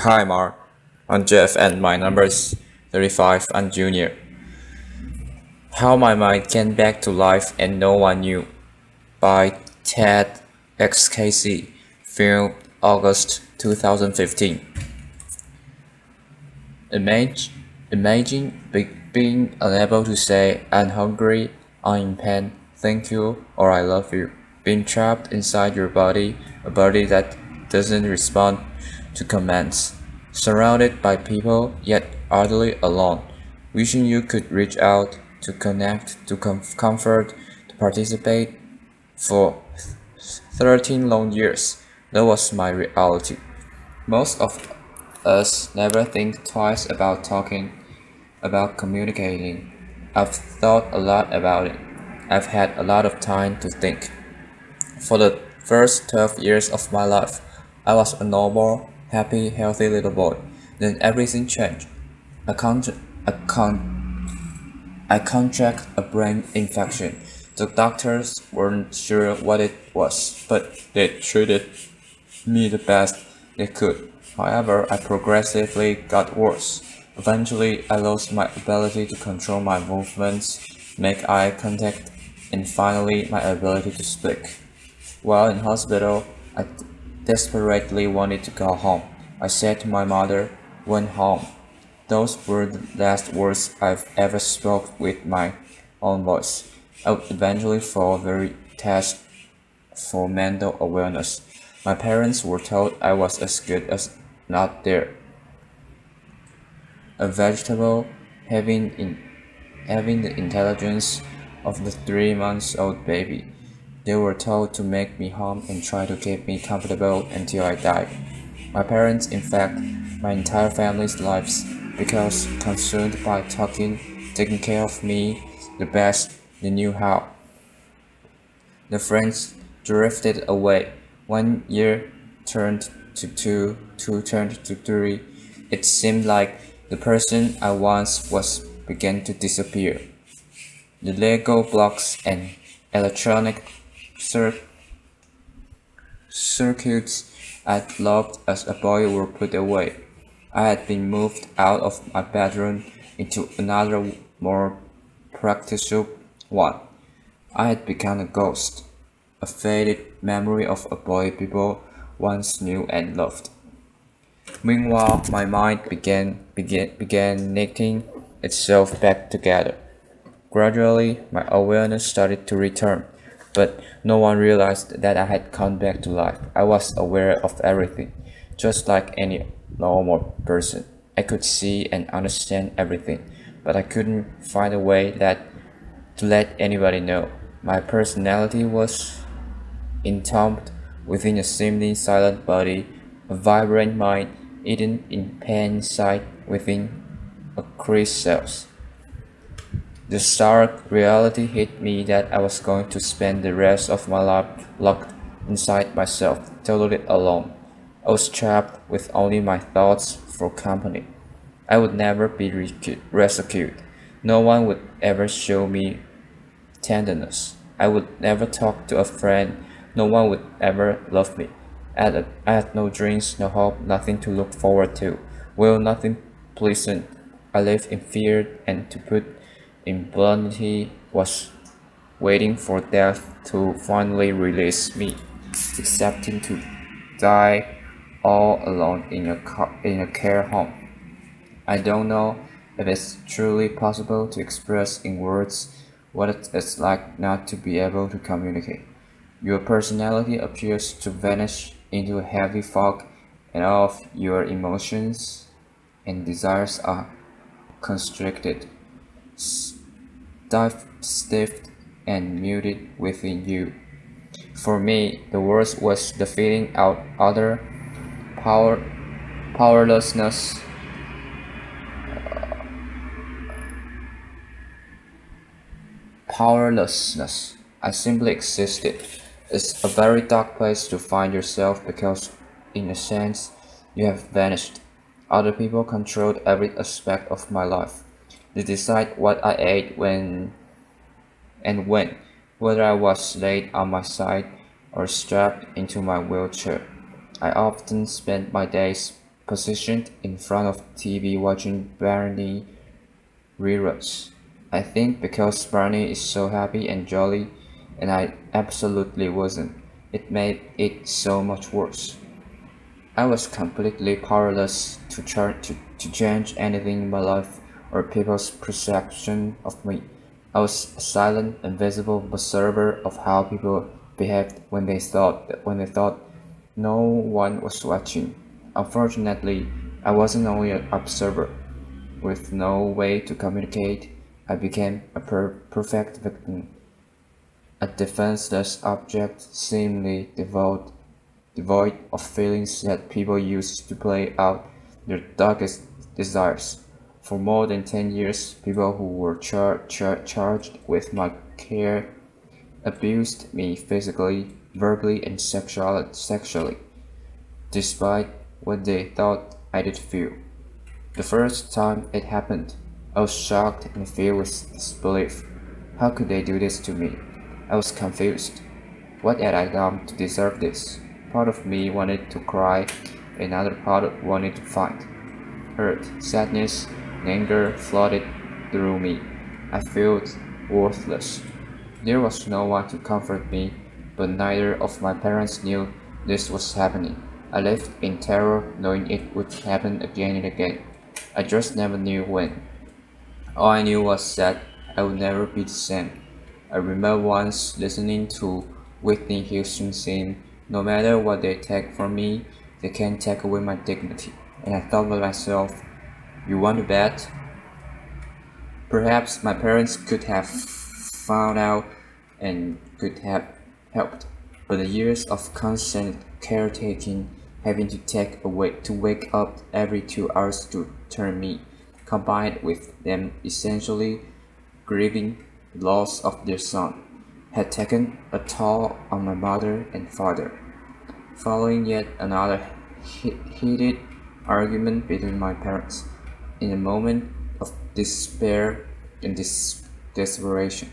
Hi Mark, I'm Jeff and my number is 35 and Junior. How my mind came back to life and no one knew by Ted XKC, filmed August 2015. Imagine being unable to say I'm hungry, I'm in pain, thank you, or I love you. Being trapped inside your body, a body that doesn't respond to commands. Surrounded by people, yet utterly alone. Wishing you could reach out, to connect, to comfort, to participate. For 13 long years, that was my reality. Most of us never think twice about talking, about communicating. I've thought a lot about it. I've had a lot of time to think. For the first 12 years of my life, I was a normal, happy, healthy little boy. Then everything changed. I, con- I, con- I contracted a brain infection. The doctors weren't sure what it was, but they treated me the best they could. However, I progressively got worse. Eventually, I lost my ability to control my movements, make eye contact, and finally my ability to speak. While in hospital, I desperately wanted to go home. I said to my mother, "Went home." Those were the last words I've ever spoke with my own voice. I would eventually fall a very test for mental awareness. My parents were told I was as good as not there. A vegetable having the intelligence of the 3 months old baby. They were told to make me home and try to keep me comfortable until I died. My parents, in fact, my entire family's lives, because consumed by taking care of me the best they knew how. The friends drifted away. 1 year turned to two, two turned to three. It seemed like the person I once was began to disappear. The Lego blocks and electronic cir- circuits I'd loved as a boy were put away. I had been moved out of my bedroom into another more practical one. I had become a ghost, a faded memory of a boy people once knew and loved. Meanwhile, my mind began knitting itself back together. Gradually, my awareness started to return, but no one realized that I had come back to life. I was aware of everything, just like any normal person. I could see and understand everything, but I couldn't find a way to let anybody know. My personality was entombed within a seemingly silent body, a vibrant mind hidden in pain sight within a creased cells. The stark reality hit me that I was going to spend the rest of my life locked inside myself, totally alone. I was trapped with only my thoughts for company. I would never be rescued. No one would ever show me tenderness. I would never talk to a friend. No one would ever love me. I had no dreams, no hope, nothing to look forward to. Well, nothing pleasant. I lived in fear, and to put in bluntly, was waiting for death to finally release me, accepting to die all alone in a care home. I don't know if it's truly possible to express in words what it's like not to be able to communicate. Your personality appears to vanish into a heavy fog, and all of your emotions and desires are constricted, stiffed, and muted within you. For me, the worst was the feeling out utter power, powerlessness, powerlessness. I simply existed. It's a very dark place to find yourself because, in a sense, you have vanished. Other people controlled every aspect of my life. They decide what I ate when, whether I was laid on my side or strapped into my wheelchair. I often spent my days positioned in front of TV watching Barney reruns. I think because Barney is so happy and jolly, and I absolutely wasn't, it made it so much worse. I was completely powerless to change anything in my life or people's perception of me. I was a silent, invisible observer of how people behaved when they thought no one was watching. Unfortunately, I wasn't only an observer. With no way to communicate, I became a perfect victim, a defenseless object seemingly devoid of feelings that people use to play out their darkest desires. For more than 10 years, people who were charged with my care abused me physically, verbally, and sexually, despite what they thought I did feel. The first time it happened, I was shocked and filled with disbelief. How could they do this to me? I was confused. What had I done to deserve this? Part of me wanted to cry, another part wanted to fight. Hurt, sadness, and anger flooded through me. I felt worthless. There was no one to comfort me, but neither of my parents knew this was happening. I lived in terror, knowing it would happen again and again. I just never knew when. All I knew was that I would never be the same. I remember once listening to Whitney Houston sing, "No matter what they take from me, they can't take away my dignity." And I thought to myself, you want to bet? Perhaps my parents could have found out and could have helped, but the years of constant caretaking, having to wake up every 2 hours to turn me, combined with them essentially grieving the loss of their son, had taken a toll on my mother and father. Following yet another heated argument between my parents, in a moment of despair and desperation,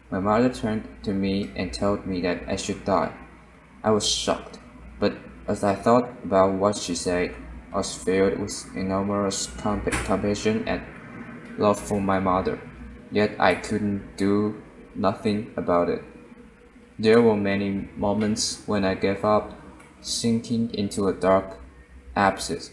my mother turned to me and told me that I should die. I was shocked, but as I thought about what she said, I was filled with enormous compassion and love for my mother, yet I couldn't do nothing about it. There were many moments when I gave up, sinking into a dark abyss.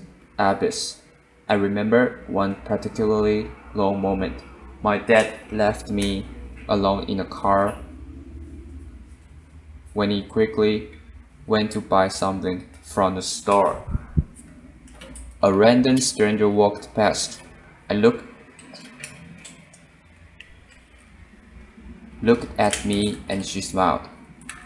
I remember one particularly long moment. My dad left me alone in a car when he quickly went to buy something from the store. A random stranger walked past. I looked at me and she smiled.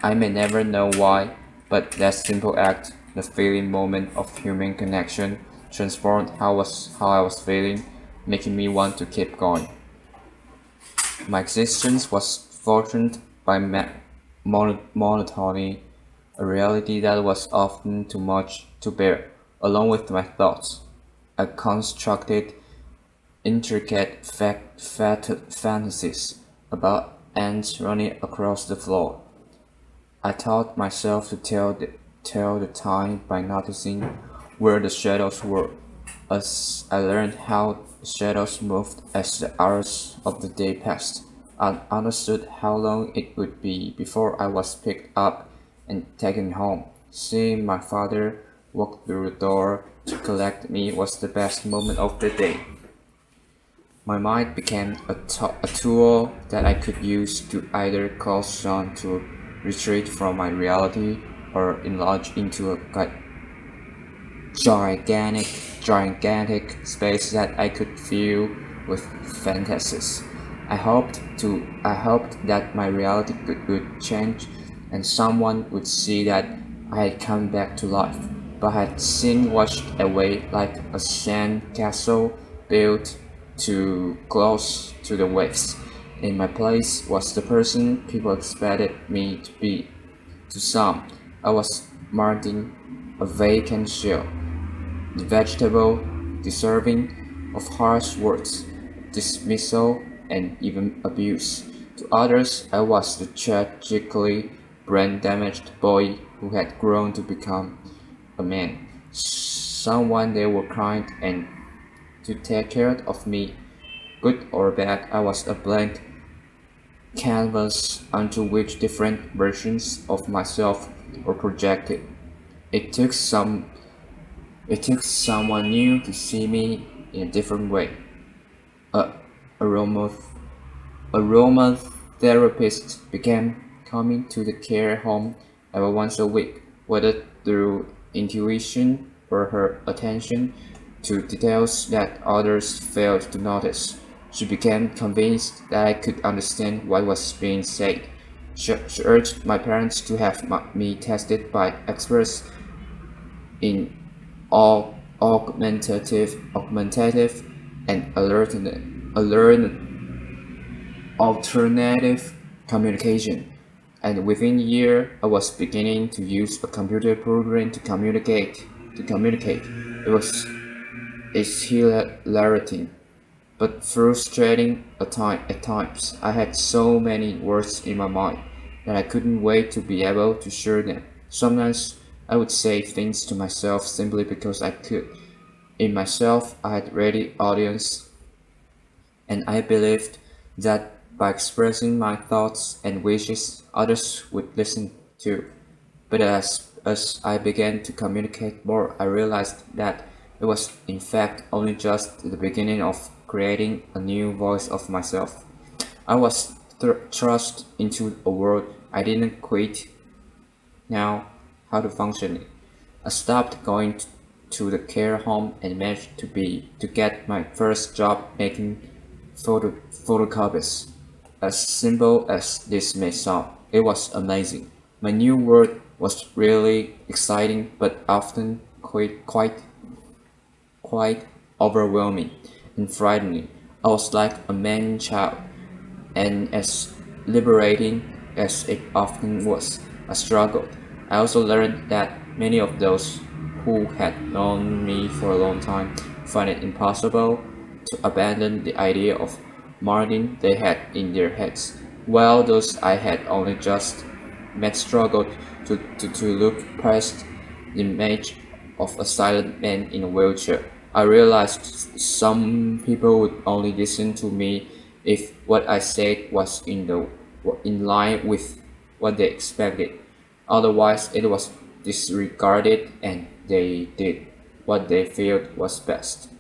I may never know why, but that simple act, the fleeting moment of human connection, transformed how I was feeling, making me want to keep going. My existence was threatened by monotony, a reality that was often too much to bear, along with my thoughts. I constructed intricate fantasies about ants running across the floor. I taught myself to tell the time by noticing where the shadows were. As I learned how the shadows moved as the hours of the day passed, I understood how long it would be before I was picked up and taken home. Seeing my father walk through the door to collect me was the best moment of the day. My mind became a tool that I could use to either cause Sean to retreat from my reality or enlarge into a gigantic space that I could fill with fantasies. I hoped that my reality would change and someone would see that I had come back to life, but I had since washed away like a sand castle built too close to the waves. In my place was the person people expected me to be. To some, I was marking a vacant shell, the vegetable deserving of harsh words, dismissal, and even abuse. To others, I was the tragically brain-damaged boy who had grown to become a man, someone they were kind and to take care of me. Good or bad, I was a blank canvas onto which different versions of myself were projected. It took some it took someone new to see me in a different way. A aroma aromatherapist began coming to the care home about once a week, whether through intuition or her attention to details that others failed to notice. She became convinced that I could understand what was being said. She urged my parents to have me tested by experts in augmentative and alternative communication. And within a year, I was beginning to use a computer program to communicate. It was exhilarating, but frustrating at times. I had so many words in my mind that I couldn't wait to be able to share them. Sometimes I would say things to myself simply because I could. In myself, I had ready audience, and I believed that by expressing my thoughts and wishes, others would listen too. But as I began to communicate more, I realized that it was in fact only just the beginning of creating a new voice of myself. I was thrust into a world I didn't quite know how to function in. I stopped going to the care home and managed to get my first job making photocopies. As simple as this may sound, it was amazing. My new world was really exciting, but often quite overwhelming and frightening. I was like a man child, and as liberating as it often was, I struggled. I also learned that many of those who had known me for a long time find it impossible to abandon the idea of Martin they had in their heads, while those I had only just met struggled to look past the image of a silent man in a wheelchair. I realized some people would only listen to me if what I said was in line with what they expected. Otherwise, it was disregarded and they did what they felt was best.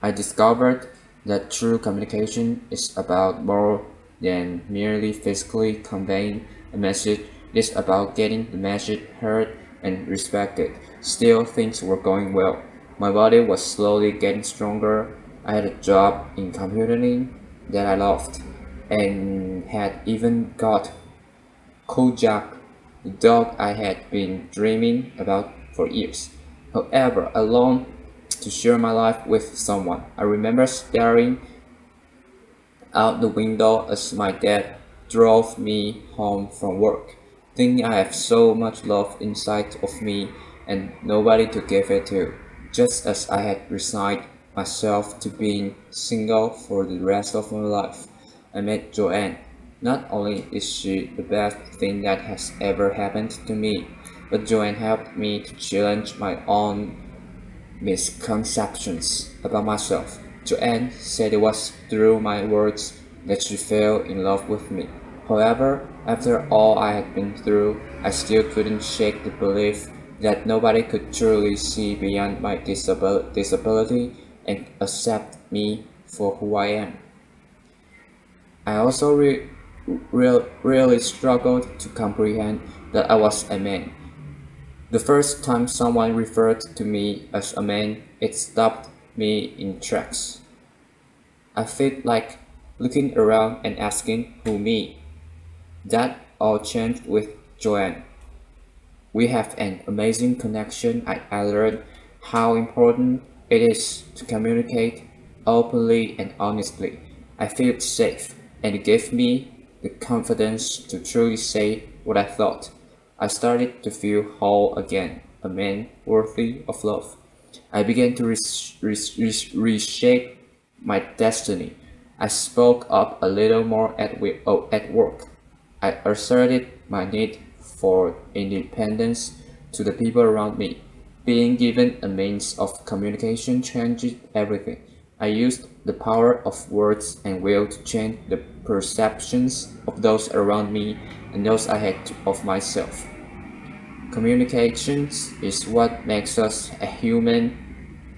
I discovered that true communication is about more than merely physically conveying a message. It is about getting the message heard and respected. Still, things were going well. My body was slowly getting stronger. I had a job in computing that I loved, and had even got Kojak, the dog I had been dreaming about for years. However, I longed to share my life with someone. I remember staring out the window as my dad drove me home from work, thinking I have so much love inside of me and nobody to give it to, just as I had resigned myself to being single for the rest of my life. I met Joanne. Not only is she the best thing that has ever happened to me, but Joanne helped me to challenge my own misconceptions about myself. Joanne said it was through my words that she fell in love with me. However, after all I had been through, I still couldn't shake the belief that nobody could truly see beyond my disability and accept me for who I am. I also really struggled to comprehend that I was a man. The first time someone referred to me as a man, it stopped me in tracks. I felt like looking around and asking, who me? That all changed with Joanne. We have an amazing connection. I learned how important it is to communicate openly and honestly. I felt safe, and it gave me the confidence to truly say what I thought. I started to feel whole again, a man worthy of love. I began to reshape my destiny. I spoke up a little more at work. I asserted my need for independence to the people around me. being given a means of communication changed everything. I used the power of words and will to change the perceptions of those around me and those I had of myself. Communications is what makes us a human,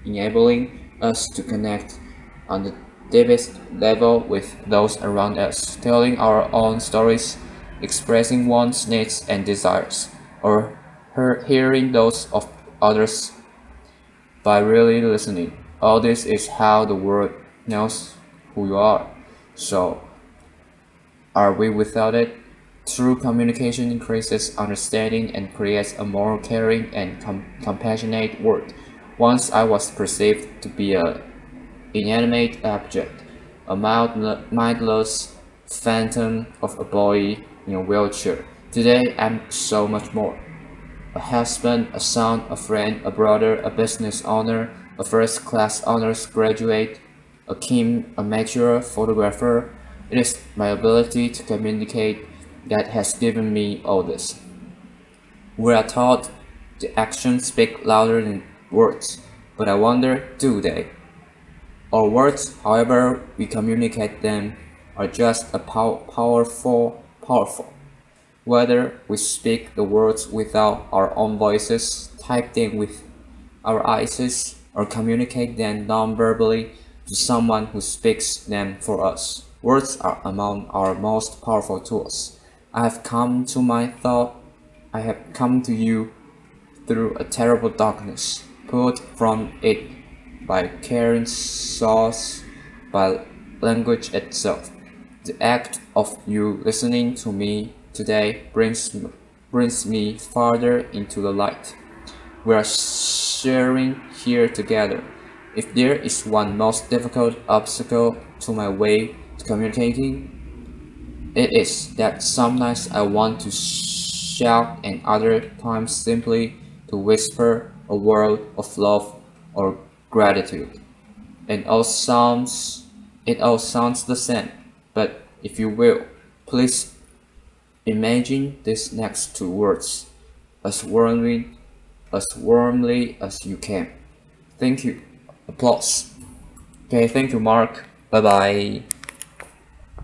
enabling us to connect on the deepest level with those around us, telling our own stories, expressing one's needs and desires, or hearing those of others by really listening. All this is how the world knows who you are. So, are we without it? True communication increases understanding and creates a more caring and compassionate world. Once I was perceived to be an inanimate object, a mindless phantom of a boy in a wheelchair. Today I'm so much more. A husband, a son, a friend, a brother, a business owner, a first-class honors graduate, a keen amateur photographer. It is my ability to communicate that has given me all this. We are taught the actions speak louder than words, but I wonder, do they? Our words, however we communicate them, are just as powerful. Whether we speak the words without our own voices, type them with our eyes, or communicate them non-verbally to someone who speaks them for us. Words are among our most powerful tools. I have come to you through a terrible darkness, pulled from it by caring source, by language itself. The act of you listening to me today brings me farther into the light. We are sharing here together. If there is one most difficult obstacle to my way to communicating, it is that sometimes I want to shout and other times simply to whisper a word of love or gratitude. It all sounds the same, but if you will, please imagine these next two words as warmly as you can. Thank you. Applause. Okay, thank you, Mark. Bye bye.